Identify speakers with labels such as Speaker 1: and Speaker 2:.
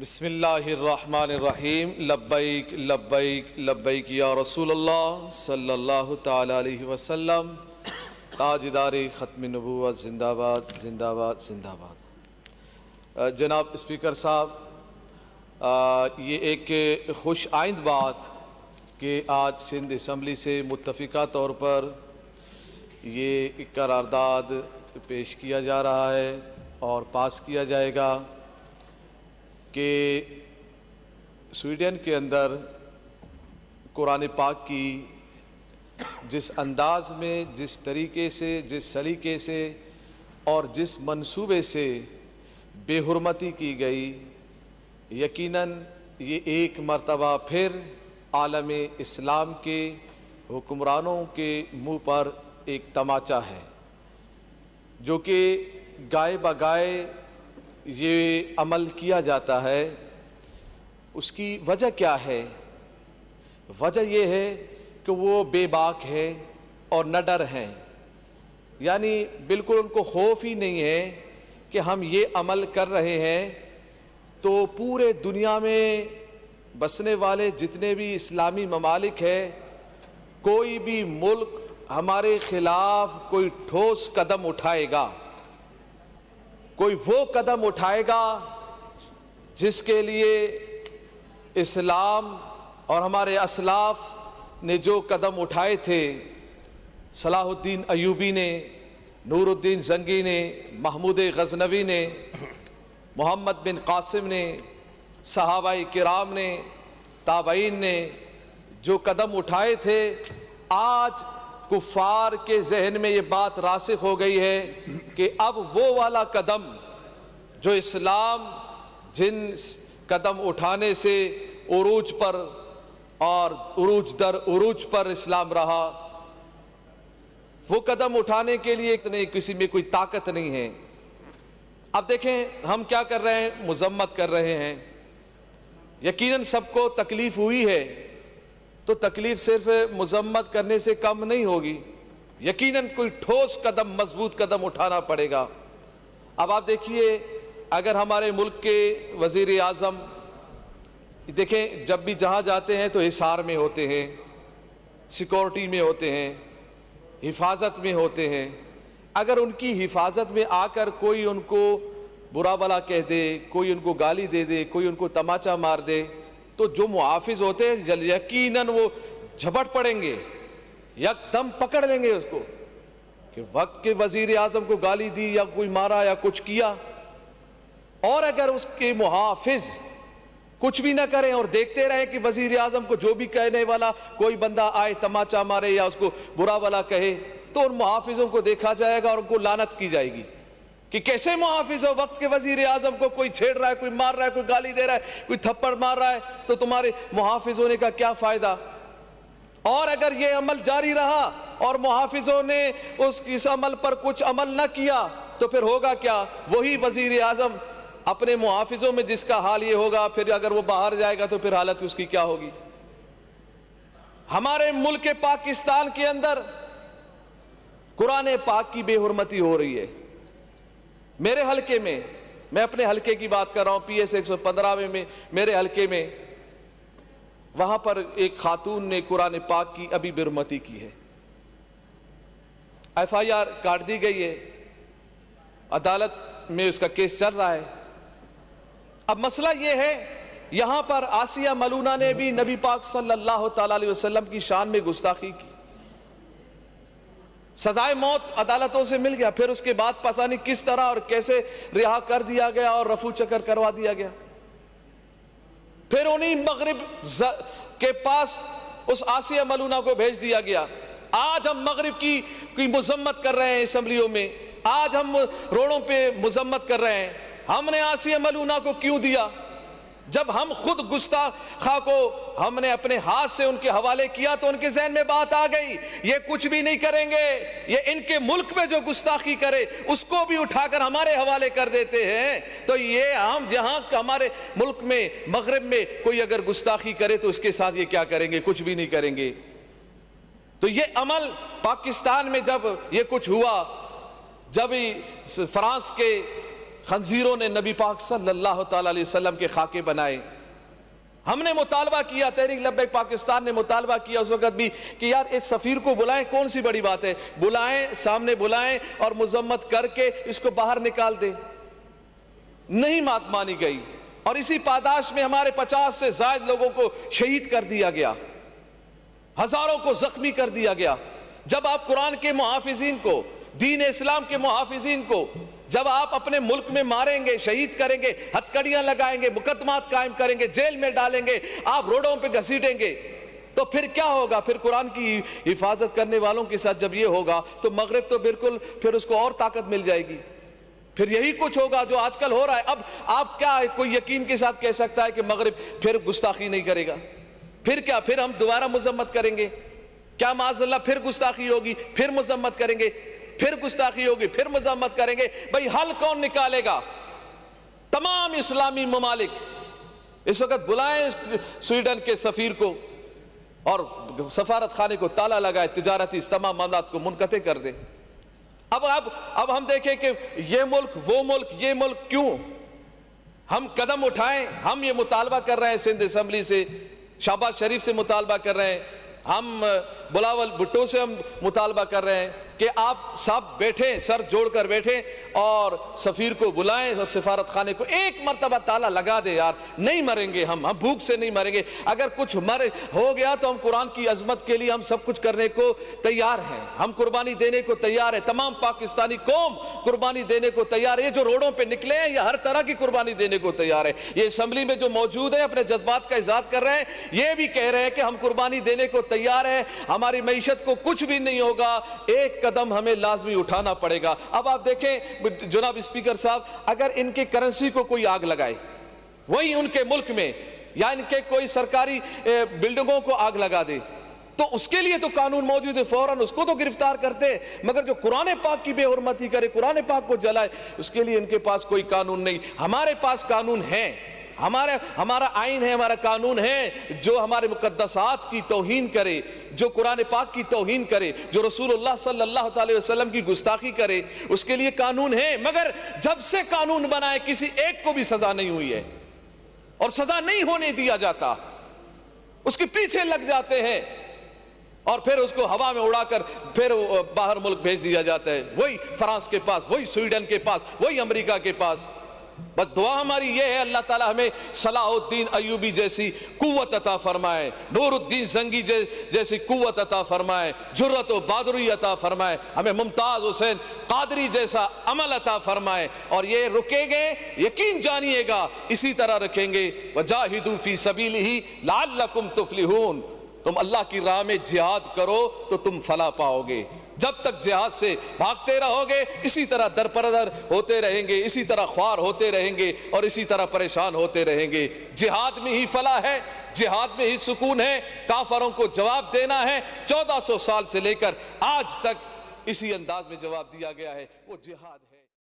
Speaker 1: بسم اللہ الرحمن الرحیم لبیک لبیک لبیک یا رسول اللہ صلی اللہ تعالی علیہ وسلم تاجدار ختم نبوت زندہ باد زندہ باد زندہ باد۔ جناب اسپیکر صاحب، یہ ایک خوش آئند بات کہ آج سندھ اسمبلی سے متفقہ طور پر یہ قرارداد پیش کیا جا رہا ہے اور پاس کیا جائے گا کہ سویڈن کے اندر قرآن پاک کی جس انداز میں، جس طریقے سے، جس سلیقے سے اور جس منصوبے سے بے حرمتی کی گئی، یقیناً یہ ایک مرتبہ پھر عالم اسلام کے حکمرانوں کے منہ پر ایک تماچا ہے، جو کہ گائے بگائے یہ عمل کیا جاتا ہے۔ اس کی وجہ کیا ہے؟ وجہ یہ ہے کہ وہ بے باک ہیں اور نہ ڈر ہیں، یعنی بالکل ان کو خوف ہی نہیں ہے کہ ہم یہ عمل کر رہے ہیں تو پورے دنیا میں بسنے والے جتنے بھی اسلامی ممالک ہیں، کوئی بھی ملک ہمارے خلاف کوئی ٹھوس قدم اٹھائے گا، کوئی وہ قدم اٹھائے گا جس کے لیے اسلام اور ہمارے اسلاف نے جو قدم اٹھائے تھے، صلاح الدین ایوبی نے، نور الدین زنگی نے، محمود غزنوی نے، محمد بن قاسم نے، صحابہ کرام نے، تابعین نے جو قدم اٹھائے تھے، آج کفار کے ذہن میں یہ بات راسخ ہو گئی ہے کہ اب وہ والا قدم جو اسلام جن قدم اٹھانے سے عروج پر اور عروج در عروج پر اسلام رہا، وہ قدم اٹھانے کے لیے اتنے کسی میں کوئی طاقت نہیں ہے۔ اب دیکھیں ہم کیا کر رہے ہیں، مذمت کر رہے ہیں۔ یقیناً سب کو تکلیف ہوئی ہے، تو تکلیف صرف مذمت کرنے سے کم نہیں ہوگی، یقیناً کوئی ٹھوس قدم، مضبوط قدم اٹھانا پڑے گا۔ اب آپ دیکھیے، اگر ہمارے ملک کے وزیر اعظم دیکھیں، جب بھی جہاں جاتے ہیں تو حصار میں ہوتے ہیں، سیکورٹی میں ہوتے ہیں، حفاظت میں ہوتے ہیں۔ اگر ان کی حفاظت میں آ کر کوئی ان کو برا بلا کہہ دے، کوئی ان کو گالی دے دے، کوئی ان کو تماچا مار دے، تو جو محافظ ہوتے ہیں یقیناً وہ جھپٹ پڑیں گے، یک دم پکڑ لیں گے اس کو کہ وقت کے وزیر اعظم کو گالی دی یا کوئی مارا یا کچھ کیا۔ اور اگر اس کے محافظ کچھ بھی نہ کریں اور دیکھتے رہیں کہ وزیر اعظم کو جو بھی کہنے والا کوئی بندہ آئے، تماچا مارے یا اس کو برا بلا کہے، تو ان محافظوں کو دیکھا جائے گا اور ان کو لعنت کی جائے گی کہ کیسے محافظ ہو، وقت کے وزیر اعظم کو کوئی چھیڑ رہا ہے، کوئی مار رہا ہے، کوئی گالی دے رہا ہے، کوئی تھپڑ مار رہا ہے، تو تمہارے محافظ ہونے کا کیا فائدہ؟ اور اگر یہ عمل جاری رہا اور محافظوں نے اس عمل پر کچھ عمل نہ کیا تو پھر ہوگا کیا؟ وہی وزیر اعظم اپنے محافظوں میں جس کا حال یہ ہوگا، پھر اگر وہ باہر جائے گا تو پھر حالت اس کی کیا ہوگی؟ ہمارے ملک پاکستان کے اندر قرآن پاک کی بے حرمتی ہو رہی ہے۔ میرے حلقے میں، میں اپنے حلقے کی بات کر رہا ہوں، پی ایس 115 میں میرے حلقے میں، وہاں پر ایک خاتون نے قرآن پاک کی ابھی بے حرمتی کی ہے، ایف آئی آر کاٹ دی گئی ہے، عدالت میں اس کا کیس چل رہا ہے۔ اب مسئلہ یہ ہے، یہاں پر آسیہ ملونہ نے بھی نبی پاک صلی اللہ تعالی علیہ وسلم کی شان میں گستاخی کی، سزائے موت عدالتوں سے مل گیا، پھر اس کے بعد پتہ نہیں کس طرح اور کیسے رہا کر دیا گیا اور رفو چکر کروا دیا گیا۔ پھر انہی مغرب کے پاس اس آسیہ ملونہ کو بھیج دیا گیا۔ آج ہم مغرب کی مذمت کر رہے ہیں اسمبلیوں میں، آج ہم روڑوں پہ مذمت کر رہے ہیں۔ ہم نے آسیہ ملونہ کو کیوں دیا؟ جب ہم خود گستاخا کو ہم نے اپنے ہاتھ سے ان کے حوالے کیا تو ان کے ذہن میں بات آ گئی، یہ کچھ بھی نہیں کریں گے، یہ ان کے ملک میں جو گستاخی کرے اس کو بھی اٹھا کر ہمارے حوالے کر دیتے ہیں، تو یہ ہم جہاں ہمارے ملک میں مغرب میں کوئی اگر گستاخی کرے تو اس کے ساتھ یہ کیا کریں گے؟ کچھ بھی نہیں کریں گے۔ تو یہ عمل پاکستان میں جب یہ کچھ ہوا، جب فرانس کے خنزیروں نے نبی پاک صلی اللہ تعالی علیہ وسلم کے خاکے بنائے. ہم نے مطالبہ کیا, تحریک لبیک پاکستان نے مطالبہ کیا اس وقت بھی کہ یار اس سفیر کو بلائیں, کون سی بڑی بات ہے, بلائیں, سامنے بلائیں اور مذمت کر کے اس کو باہر نکال دیں. نہیں بات مانی گئی, اور اسی پاداش میں ہمارے 50 سے زائد لوگوں کو شہید کر دیا گیا, ہزاروں کو زخمی کر دیا گیا. جب آپ قرآن کے محافظین کو, دین اسلام کے محافظین کو جب آپ اپنے ملک میں ماریں گے, شہید کریں گے, ہتھکڑیاں لگائیں گے, مقدمات قائم کریں گے, جیل میں ڈالیں گے, آپ روڈوں پہ گھسیٹیں گے, تو پھر کیا ہوگا؟ پھر قرآن کی حفاظت کرنے والوں کے ساتھ جب یہ ہوگا تو مغرب تو بالکل پھر اس کو اور طاقت مل جائے گی. پھر یہی کچھ ہوگا جو آج کل ہو رہا ہے. اب آپ کیا کوئی یقین کے ساتھ کہہ سکتا ہے کہ مغرب پھر گستاخی نہیں کرے گا؟ پھر کیا, پھر ہم دوبارہ مذمت کریں گے کیا؟ معاذ اللہ پھر گستاخی ہوگی, پھر مذمت کریں گے, پھر گستاخی ہوگی, پھر مذمت کریں گے. بھئی حل کون نکالے گا؟ تمام اسلامی ممالک اس وقت بلائیں سویڈن کے سفیر کو اور سفارت خانے کو تالا لگائے, تجارتی تمام معاملات کو منقطع کر دیں. اب ہم دیکھیں کہ یہ ملک, وہ ملک, یہ ملک, کیوں ہم قدم اٹھائیں؟ ہم یہ مطالبہ کر رہے ہیں سندھ اسمبلی سے, شہباز شریف سے مطالبہ کر رہے ہیں, ہم بلاول بھٹو سے ہم مطالبہ کر رہے ہیں کہ آپ صاحب بیٹھیں, سر جوڑ کر بیٹھیں اور سفیر کو بلائیں اور سفارت خانے کو ایک مرتبہ تالا لگا دے. یار نہیں مریں گے ہم بھوک سے نہیں مریں گے. اگر کچھ ہو گیا تو ہم قرآن کی عظمت کے لیے ہم سب کچھ کرنے کو تیار ہیں, ہم قربانی دینے کو تیار ہیں, تمام پاکستانی قوم قربانی دینے کو تیار ہے. یہ جو روڈوں پہ نکلے ہیں یہ ہر طرح کی قربانی دینے کو تیار ہے. یہ اسمبلی میں جو موجود ہیں اپنے جذبات کا اظہار کر رہے ہیں, یہ بھی کہہ رہے ہیں کہ ہم قربانی دینے کو تیار ہیں, ہماری معیشت کو کچھ بھی نہیں ہوگا, ایک قدم ہمیں لازمی اٹھانا پڑے گا. اب آپ دیکھیں جناب اسپیکر صاحب, اگر ان کے کرنسی کو کوئی آگ لگائے, وہی ان کے ملک میں, یا ان کے کوئی سرکاری بلڈنگوں کو آگ لگا دے, تو اس کے لیے تو قانون موجود ہے, فوراً اس کو تو گرفتار کرتے ہیں. مگر جو قرآن پاک کی بے حرمتی کرے, قرآن پاک کو جلائے, اس کے لیے ان کے پاس کوئی قانون نہیں. ہمارے پاس قانون ہے, ہمارا آئین ہے, ہمارا قانون ہے. جو ہمارے مقدسات کی توہین کرے, جو قرآن پاک کی توہین کرے, جو رسول اللہ صلی اللہ علیہ وسلم کی گستاخی کرے, اس کے لیے قانون ہے. مگر جب سے قانون بنائے کسی ایک کو بھی سزا نہیں ہوئی ہے, اور سزا نہیں ہونے دیا جاتا, اس کے پیچھے لگ جاتے ہیں اور پھر اس کو ہوا میں اڑا کر پھر باہر ملک بھیج دیا جاتا ہے, وہی فرانس کے پاس, وہی سویڈن کے پاس, وہی امریکہ کے پاس. بس دعا ہماری یہ ہے اللہ تعالی ہمیں صلاح الدین ایوبی جیسی قوت عطا فرمائے, نور الدین زنگی جیسی قوت عطا فرمائے, جرأت و بہادری عطا فرمائے, ہمیں ممتاز حسین قادری جیسا عمل عطا فرمائے. اور یہ رکیں گے, یقین جانیے گا اسی طرح رکھیں گے. وجاہدوا فی سبیلہ لعلکم تفلحون, تم اللہ کی راہ میں جہاد کرو تو تم فلاح پاؤ گے. جب تک جہاد سے بھاگتے رہو گے اسی طرح درپردر ہوتے رہیں گے, اسی طرح خوار ہوتے رہیں گے, اور اسی طرح پریشان ہوتے رہیں گے. جہاد میں ہی فلاح ہے, جہاد میں ہی سکون ہے. کافروں کو جواب دینا ہے, 1400 سال سے لے کر آج تک اسی انداز میں جواب دیا گیا ہے, وہ جہاد ہے.